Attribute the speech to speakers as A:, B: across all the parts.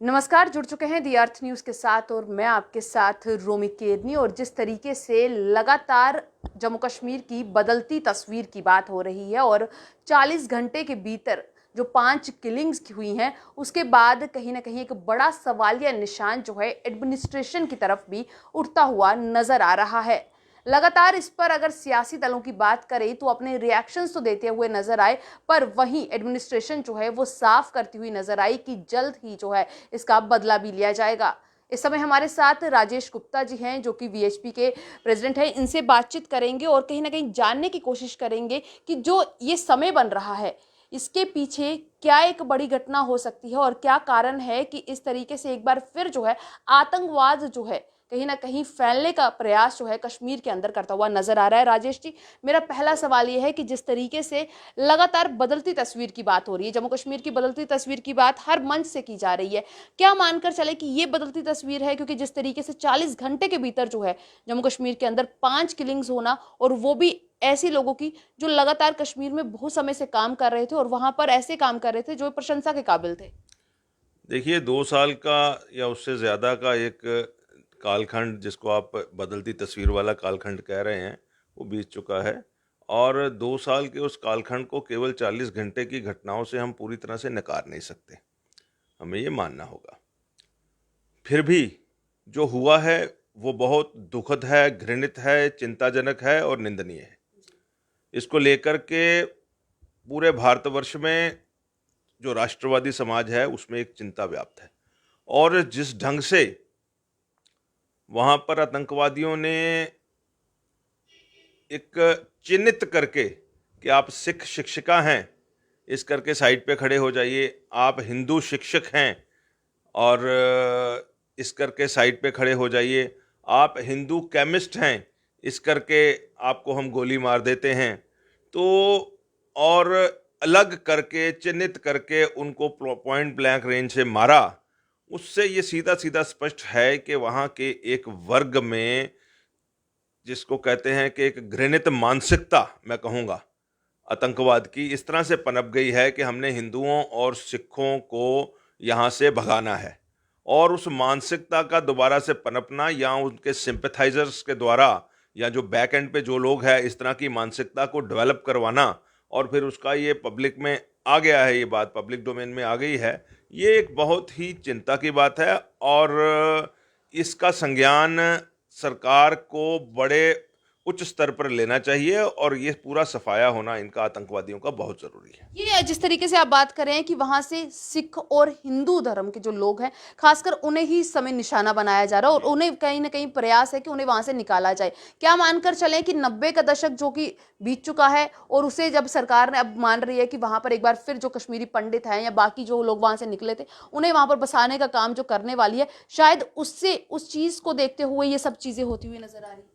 A: नमस्कार, जुड़ चुके हैं दी अर्थ न्यूज़ के साथ और मैं आपके साथ रोमी केरनी। और जिस तरीके से लगातार जम्मू कश्मीर की बदलती तस्वीर की बात हो रही है और 40 घंटे के भीतर जो 5 किलिंग्स हुई हैं उसके बाद कहीं ना कहीं एक बड़ा सवालिया निशान जो है एडमिनिस्ट्रेशन की तरफ भी उठता हुआ नजर आ रहा है। लगातार इस पर अगर सियासी दलों की बात करें तो अपने रिएक्शंस तो देते हुए नजर आए, पर वहीं एडमिनिस्ट्रेशन जो है वो साफ करती हुई नजर आई कि जल्द ही जो है इसका बदला भी लिया जाएगा। इस समय हमारे साथ राजेश गुप्ता जी हैं जो कि वीएचपी के प्रेसिडेंट हैं। इनसे बातचीत करेंगे और कहीं ना कहीं जानने की कोशिश करेंगे कि जो ये समय बन रहा है इसके पीछे क्या एक बड़ी घटना हो सकती है और क्या कारण है कि इस तरीके से एक बार फिर जो है आतंकवाद जो है कहीं ना कहीं फैलने का प्रयास जो है कश्मीर के अंदर करता हुआ नजर आ रहा है। राजेश जी, मेरा पहला सवाल यह है कि जिस तरीके से लगातार बदलती तस्वीर की बात हो रही है, जम्मू कश्मीर की बदलती तस्वीर की बात हर मंच से की जा रही है, क्या मानकर चले कि ये बदलती तस्वीर है? क्योंकि जिस तरीके से 40 घंटे के भीतर जो है जम्मू कश्मीर के अंदर 5 किलिंग्स होना, और वो भी ऐसे लोगों की जो लगातार कश्मीर में बहुत समय से काम कर रहे थे और वहां पर ऐसे काम कर रहे थे जो प्रशंसा के काबिल थे।
B: देखिए, 2 साल का या उससे ज़्यादा का एक कालखंड, जिसको आप बदलती तस्वीर वाला कालखंड कह रहे हैं, वो बीत चुका है। और 2 साल के उस कालखंड को केवल 40 घंटे की घटनाओं से हम पूरी तरह से नकार नहीं सकते, हमें ये मानना होगा। फिर भी जो हुआ है वो बहुत दुखद है, घृणित है, चिंताजनक है और निंदनीय है। इसको लेकर के पूरे भारतवर्ष में जो राष्ट्रवादी समाज है उसमें एक चिंता व्याप्त है। और जिस ढंग से वहाँ पर आतंकवादियों ने एक चिन्हित करके कि आप सिख शिक्षिका हैं, इस करके साइड पे खड़े हो जाइए, आप हिंदू शिक्षक हैं और इस करके साइड पे खड़े हो जाइए, आप हिंदू केमिस्ट हैं, इस करके आपको हम गोली मार देते हैं। तो और अलग करके चिन्हित करके उनको पॉइंट ब्लैंक रेंज से मारा। उससे ये सीधा सीधा स्पष्ट है कि वहाँ के एक वर्ग में, जिसको कहते हैं कि एक घृणित मानसिकता, मैं कहूँगा आतंकवाद की, इस तरह से पनप गई है कि हमने हिंदुओं और सिखों को यहाँ से भगाना है। और उस मानसिकता का दोबारा से पनपना या उनके सिंपैथाइजर्स के द्वारा या जो बैक एंड पे जो लोग हैं, इस तरह की मानसिकता को डेवलप करवाना और फिर उसका ये पब्लिक में आ गया है, ये बात पब्लिक डोमेन में आ गई है, ये एक बहुत ही चिंता की बात है। और इसका संज्ञान सरकार को बड़े उच्च स्तर पर लेना चाहिए और ये पूरा सफाया होना इनका आतंकवादियों का बहुत ज़रूरी है।
A: ये जिस तरीके से आप बात कर रहे हैं कि वहां से सिख और हिंदू धर्म के जो लोग हैं खासकर उन्हें ही इस समय निशाना बनाया जा रहा है और उन्हें कहीं ना कहीं प्रयास है कि उन्हें वहां से निकाला जाए। क्या मानकर चलें कि 90 का दशक जो कि बीत चुका है और उसे जब सरकार ने अब मान रही है कि वहां पर एक बार फिर जो कश्मीरी पंडित हैं या बाकी जो लोग वहां से निकले थे उन्हें वहां पर बसाने का काम जो करने वाली है, शायद उससे उस चीज को देखते हुए ये सब चीजें होती हुई नजर आ रही है।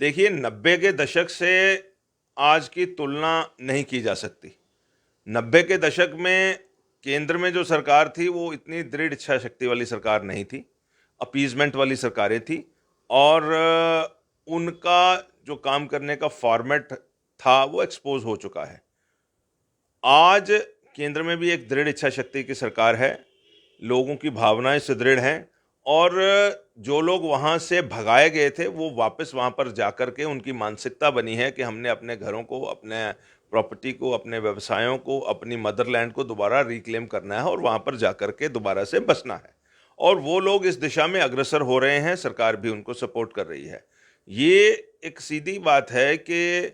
B: देखिए, 90 के दशक से आज की तुलना नहीं की जा सकती। 90 के दशक में केंद्र में जो सरकार थी वो इतनी दृढ़ इच्छा शक्ति वाली सरकार नहीं थी, अपीजमेंट वाली सरकारें थी। और उनका जो काम करने का फॉर्मेट था वो एक्सपोज हो चुका है। आज केंद्र में भी एक दृढ़ इच्छा शक्ति की सरकार है, लोगों की भावनाएं सुदृढ़ हैं। और जो लोग वहाँ से भगाए गए थे वो वापस वहाँ पर जाकर के उनकी मानसिकता बनी है कि हमने अपने घरों को, अपने प्रॉपर्टी को, अपने व्यवसायों को, अपनी मदरलैंड को दोबारा रिक्लेम करना है और वहाँ पर जाकर के दोबारा से बसना है। और वो लोग इस दिशा में अग्रसर हो रहे हैं, सरकार भी उनको सपोर्ट कर रही है। ये एक सीधी बात है कि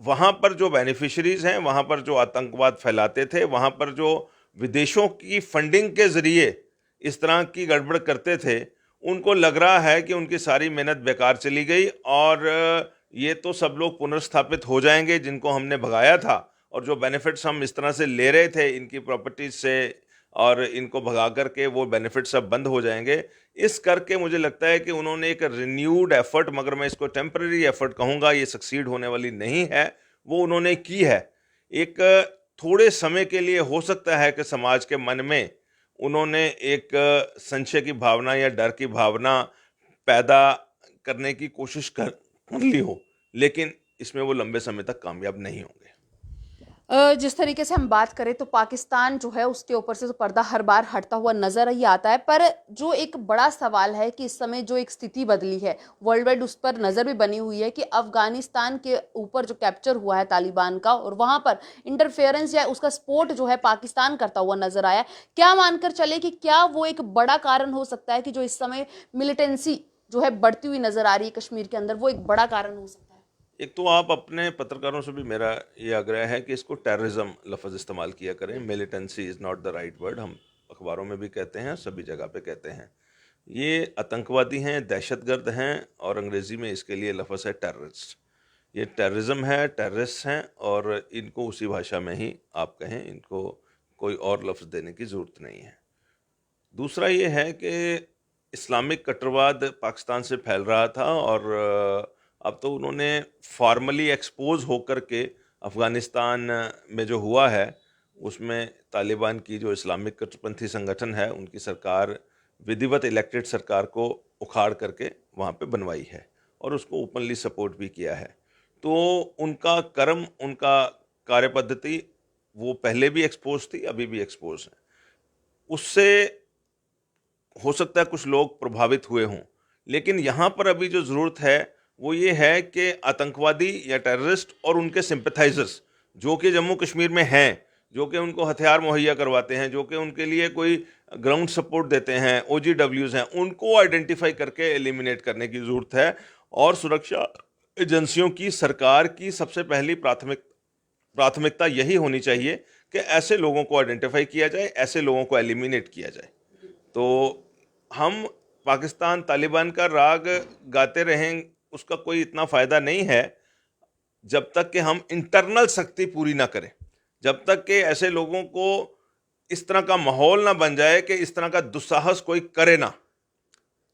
B: वहाँ पर जो बेनिफिशरीज हैं, वहाँ पर जो आतंकवाद फैलाते थे, वहाँ पर जो विदेशों की फंडिंग के जरिए इस तरह की गड़बड़ करते थे, उनको लग रहा है कि उनकी सारी मेहनत बेकार चली गई और ये तो सब लोग पुनर्स्थापित हो जाएंगे जिनको हमने भगाया था, और जो बेनिफिट्स हम इस तरह से ले रहे थे इनकी प्रॉपर्टीज से, और इनको भगा करके वो बेनिफिट सब बंद हो जाएंगे। इस करके मुझे लगता है कि उन्होंने एक रिन्यूड एफर्ट, मगर मैं इसको टेम्पररी एफर्ट कहूँगा, ये सक्सीड होने वाली नहीं है, वो उन्होंने की है। एक थोड़े समय के लिए हो सकता है कि समाज के मन में उन्होंने एक संशय की भावना या डर की भावना पैदा करने की कोशिश कर ली हो, लेकिन इसमें वो लंबे समय तक कामयाब नहीं होंगे।
A: जिस तरीके से हम बात करें तो पाकिस्तान जो है उसके ऊपर से तो पर्दा हर बार हटता हुआ नजर ही आता है, पर जो एक बड़ा सवाल है कि इस समय जो एक स्थिति बदली है वर्ल्ड वाइड, उस पर नजर भी बनी हुई है कि अफगानिस्तान के ऊपर जो कैप्चर हुआ है तालिबान का, और वहां पर इंटरफेरेंस या उसका सपोर्ट जो है पाकिस्तान करता हुआ नजर आया। क्या मानकर चले कि क्या वो एक बड़ा कारण हो सकता है कि जो इस समय मिलिटेंसी जो है बढ़ती हुई नजर आ रही है कश्मीर के अंदर, वो एक बड़ा कारण हो सकता है?
B: एक तो आप अपने पत्रकारों से भी मेरा ये आग्रह है कि इसको टेररिज्म लफ्ज़ इस्तेमाल किया करें। Militancy is not the right word. हम अखबारों में भी कहते हैं, सभी जगह पे कहते हैं। ये आतंकवादी हैं, दहशतगर्द हैं, और अंग्रेज़ी में इसके लिए लफ्ज़ है टेररिस्ट। ये टेररिज्म है, टेररिस्ट हैं, और इनको उसी भाषा में ही आप कहें, इनको कोई और लफ्ज़ देने की ज़रूरत नहीं है। दूसरा ये है कि इस्लामिक कट्टरवाद पाकिस्तान से फैल रहा था, और अब तो उन्होंने फॉर्मली एक्सपोज होकर के अफ़गानिस्तान में जो हुआ है उसमें तालिबान की जो इस्लामिक कट्टरपंथी संगठन है उनकी सरकार, विधिवत इलेक्टेड सरकार को उखाड़ करके वहाँ पे बनवाई है, और उसको ओपनली सपोर्ट भी किया है। तो उनका कर्म, उनका कार्यपद्धति वो पहले भी एक्सपोज थी, अभी भी एक्सपोज है। उससे हो सकता है कुछ लोग प्रभावित हुए हों, लेकिन यहाँ पर अभी जो ज़रूरत है वो ये है कि आतंकवादी या टेररिस्ट और उनके सिंपथाइजर्स जो कि जम्मू कश्मीर में हैं, जो कि उनको हथियार मुहैया करवाते हैं, जो कि उनके लिए कोई ग्राउंड सपोर्ट देते हैं, OGWs हैं, उनको आइडेंटिफाई करके एलिमिनेट करने की ज़रूरत है। और सुरक्षा एजेंसियों की, सरकार की सबसे पहली प्राथमिकता यही होनी चाहिए कि ऐसे लोगों को आइडेंटिफाई किया जाए, ऐसे लोगों को एलिमिनेट किया जाए। तो हम पाकिस्तान तालिबान का राग गाते रहें, उसका कोई इतना फ़ायदा नहीं है जब तक कि हम इंटरनल सख्ती पूरी ना करें, जब तक कि ऐसे लोगों को इस तरह का माहौल ना बन जाए कि इस तरह का दुस्साहस कोई करे ना,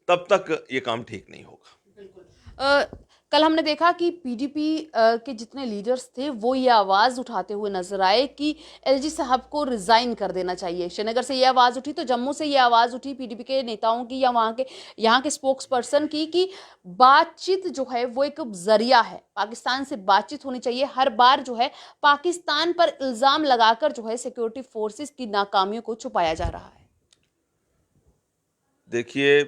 B: तब तक ये काम ठीक नहीं होगा।
A: बिल्कुल। कल हमने देखा कि पीडीपी के जितने लीडर्स थे वो ये आवाज़ उठाते हुए नजर आए कि एलजी साहब को रिजाइन कर देना चाहिए। श्रीनगर से ये आवाज़ उठी तो जम्मू से ये आवाज़ उठी पीडीपी के नेताओं की या वहाँ के यहाँ के स्पोक्स पर्सन की कि बातचीत जो है वो एक जरिया है, पाकिस्तान से बातचीत होनी चाहिए। हर बार जो है पाकिस्तान पर इल्ज़ाम लगाकर जो है सिक्योरिटी फोर्सेस की नाकामियों को छुपाया जा रहा है।
B: देखिए,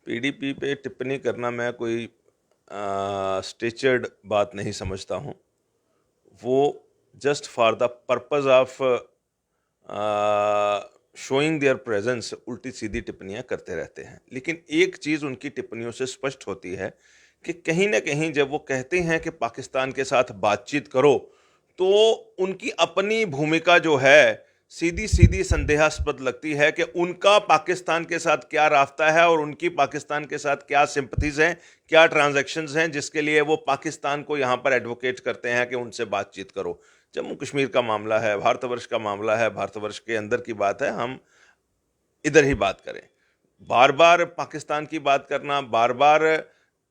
B: पीडीपी पे टिप्पणी करना मैं कोई स्टेचर्ड बात नहीं समझता हूँ। वो just for the purpose of showing there presence उल्टी सीधी टिप्पणियाँ करते रहते हैं। लेकिन एक चीज़ उनकी टिप्पणियों से स्पष्ट होती है कि कहीं ना कहीं जब वो कहते हैं कि पाकिस्तान के साथ बातचीत करो, तो उनकी अपनी भूमिका जो है सीधी सीधी संदेहास्पद लगती है कि उनका पाकिस्तान के साथ क्या रास्ता है और उनकी पाकिस्तान के साथ क्या सिंपथीज हैं, क्या ट्रांजैक्शंस हैं, जिसके लिए वो पाकिस्तान को यहाँ पर एडवोकेट करते हैं कि उनसे बातचीत करो। जम्मू कश्मीर का मामला है, भारतवर्ष का मामला है, भारतवर्ष के अंदर की बात है, हम इधर ही बात करें। बार बार पाकिस्तान की बात करना, बार बार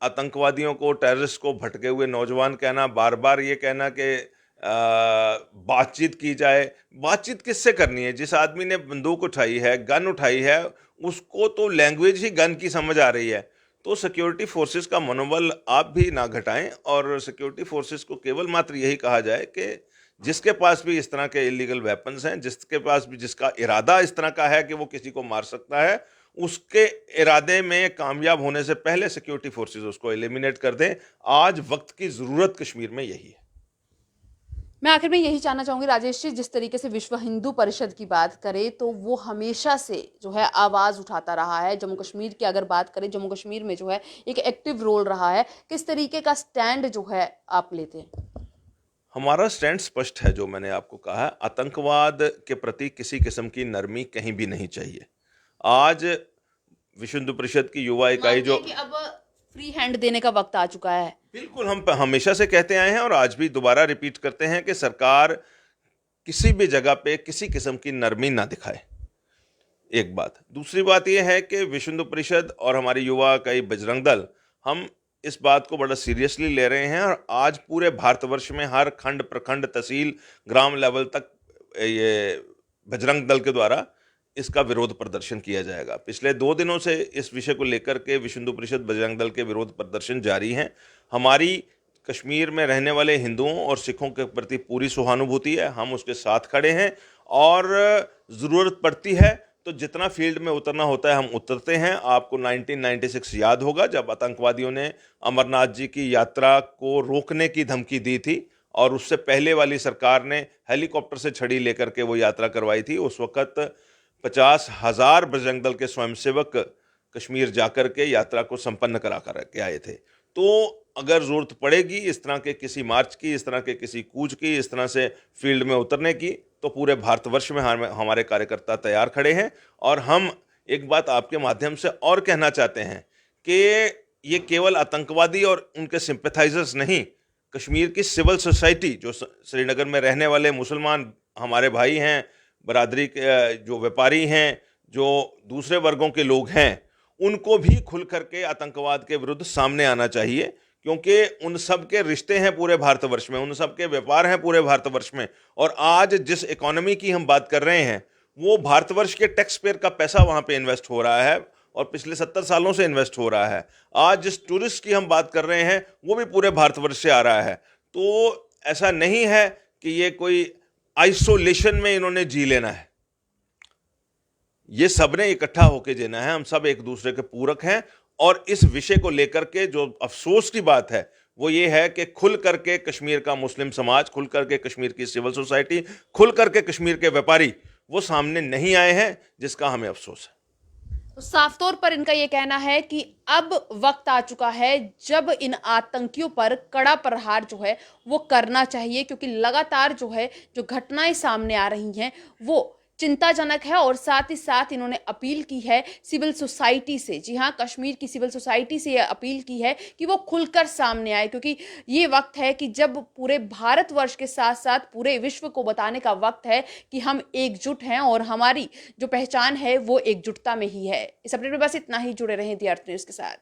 B: आतंकवादियों को, टेररिस्ट को भटके हुए नौजवान कहना, बार बार ये कहना कि बातचीत की जाए। बातचीत किससे करनी है? जिस आदमी ने बंदूक उठाई है, गन उठाई है, उसको तो लैंग्वेज ही गन की समझ आ रही है। तो सिक्योरिटी फोर्सेस का मनोबल आप भी ना घटाएं, और सिक्योरिटी फोर्सेस को केवल मात्र यही कहा जाए कि जिसके पास भी इस तरह के इलीगल वेपन्स हैं, जिसके पास भी जिसका इरादा इस तरह का है कि वो किसी को मार सकता है, उसके इरादे में कामयाब होने से पहले सिक्योरिटी फोर्सेस उसको एलिमिनेट कर दें। आज वक्त की ज़रूरत कश्मीर में यही है।
A: मैं आखिर में यही जानना चाहूंगी राजेश जी, जिस तरीके से विश्व हिंदू परिषद की बात करें तो वो हमेशा से जो है आवाज उठाता रहा है। जम्मू कश्मीर की अगर बात करें, जम्मू कश्मीर में जो है एक एक्टिव रोल रहा है, किस तरीके का स्टैंड जो है आप लेते हैं?
B: हमारा स्टैंड स्पष्ट है, जो मैंने आपको कहा है। आतंकवाद के प्रति किसी किस्म की नरमी कहीं भी नहीं चाहिए। आज विश्व हिंदू परिषद की युवा इकाई जो
A: कि अब फ्री हैंड देने का वक्त आ चुका है।
B: बिल्कुल, हम हमेशा से कहते आए हैं और आज भी दोबारा रिपीट करते हैं कि सरकार किसी भी जगह पे किसी किस्म की नरमी ना दिखाए। एक बात। दूसरी बात यह है कि विश्व हिंदू परिषद और हमारी युवा इकाई बजरंग दल, हम इस बात को बड़ा सीरियसली ले रहे हैं, और आज पूरे भारतवर्ष में हर खंड, प्रखंड, तहसील, ग्राम लेवल तक ये बजरंग दल के द्वारा इसका विरोध प्रदर्शन किया जाएगा। पिछले 2 दिनों से इस विषय को लेकर के विश्व हिंदू परिषद, बजरंग दल के विरोध प्रदर्शन जारी हैं। हमारी कश्मीर में रहने वाले हिंदुओं और सिखों के प्रति पूरी सहानुभूति है, हम उसके साथ खड़े हैं और ज़रूरत पड़ती है तो जितना फील्ड में उतरना होता है हम उतरते हैं। आपको 1996 याद होगा जब आतंकवादियों ने अमरनाथ जी की यात्रा को रोकने की धमकी दी थी और उससे पहले वाली सरकार ने हेलीकॉप्टर से छड़ी लेकर के वो यात्रा करवाई थी। उस वक्त 50,000 बजरंग दल के स्वयंसेवक कश्मीर जाकर के यात्रा को संपन्न करा कर के आए थे। तो अगर ज़रूरत पड़ेगी इस तरह के किसी मार्च की, इस तरह के किसी कूच की, इस तरह से फील्ड में उतरने की, तो पूरे भारतवर्ष में हमारे कार्यकर्ता तैयार खड़े हैं। और हम एक बात आपके माध्यम से और कहना चाहते हैं कि ये केवल आतंकवादी और उनके सिंपैथाइजर्स नहीं, कश्मीर की सिविल सोसाइटी जो श्रीनगर में रहने वाले मुसलमान हमारे भाई हैं, बरादरी के जो व्यापारी हैं, जो दूसरे वर्गों के लोग हैं, उनको भी खुल करके आतंकवाद के विरुद्ध सामने आना चाहिए, क्योंकि उन सब के रिश्ते हैं पूरे भारतवर्ष में, उन सब के व्यापार हैं पूरे भारतवर्ष में। और आज जिस इकोनॉमी की हम बात कर रहे हैं वो भारतवर्ष के टैक्स पेयर का पैसा वहाँ पे इन्वेस्ट हो रहा है और पिछले 70 सालों से इन्वेस्ट हो रहा है। आज जिस टूरिस्ट की हम बात कर रहे हैं वो भी पूरे भारतवर्ष से आ रहा है। तो ऐसा नहीं है कि ये कोई आइसोलेशन में इन्होंने जी लेना है, ये सबने इकट्ठा होकर जीना है। हम सब एक दूसरे के पूरक हैं और इस विषय को लेकर के जो अफसोस की बात है वो ये है कि खुल करके कश्मीर का मुस्लिम समाज, खुल करके कश्मीर की सिविल सोसाइटी, खुल करके कश्मीर के व्यापारी वो सामने नहीं आए हैं, जिसका हमें अफसोस है।
A: तो साफ तौर पर इनका ये कहना है कि अब वक्त आ चुका है जब इन आतंकियों पर कड़ा प्रहार जो है वो करना चाहिए, क्योंकि लगातार जो है जो घटनाएं सामने आ रही हैं वो चिंताजनक है। और साथ ही साथ इन्होंने अपील की है सिविल सोसाइटी से, जी हाँ, कश्मीर की सिविल सोसाइटी से ये अपील की है कि वो खुलकर सामने आए, क्योंकि ये वक्त है कि जब पूरे भारतवर्ष के साथ साथ पूरे विश्व को बताने का वक्त है कि हम एकजुट हैं और हमारी जो पहचान है वो एकजुटता में ही है। इस अपडेट में बस इतना ही। जुड़े रहें दी अर्थ न्यूज़ के साथ।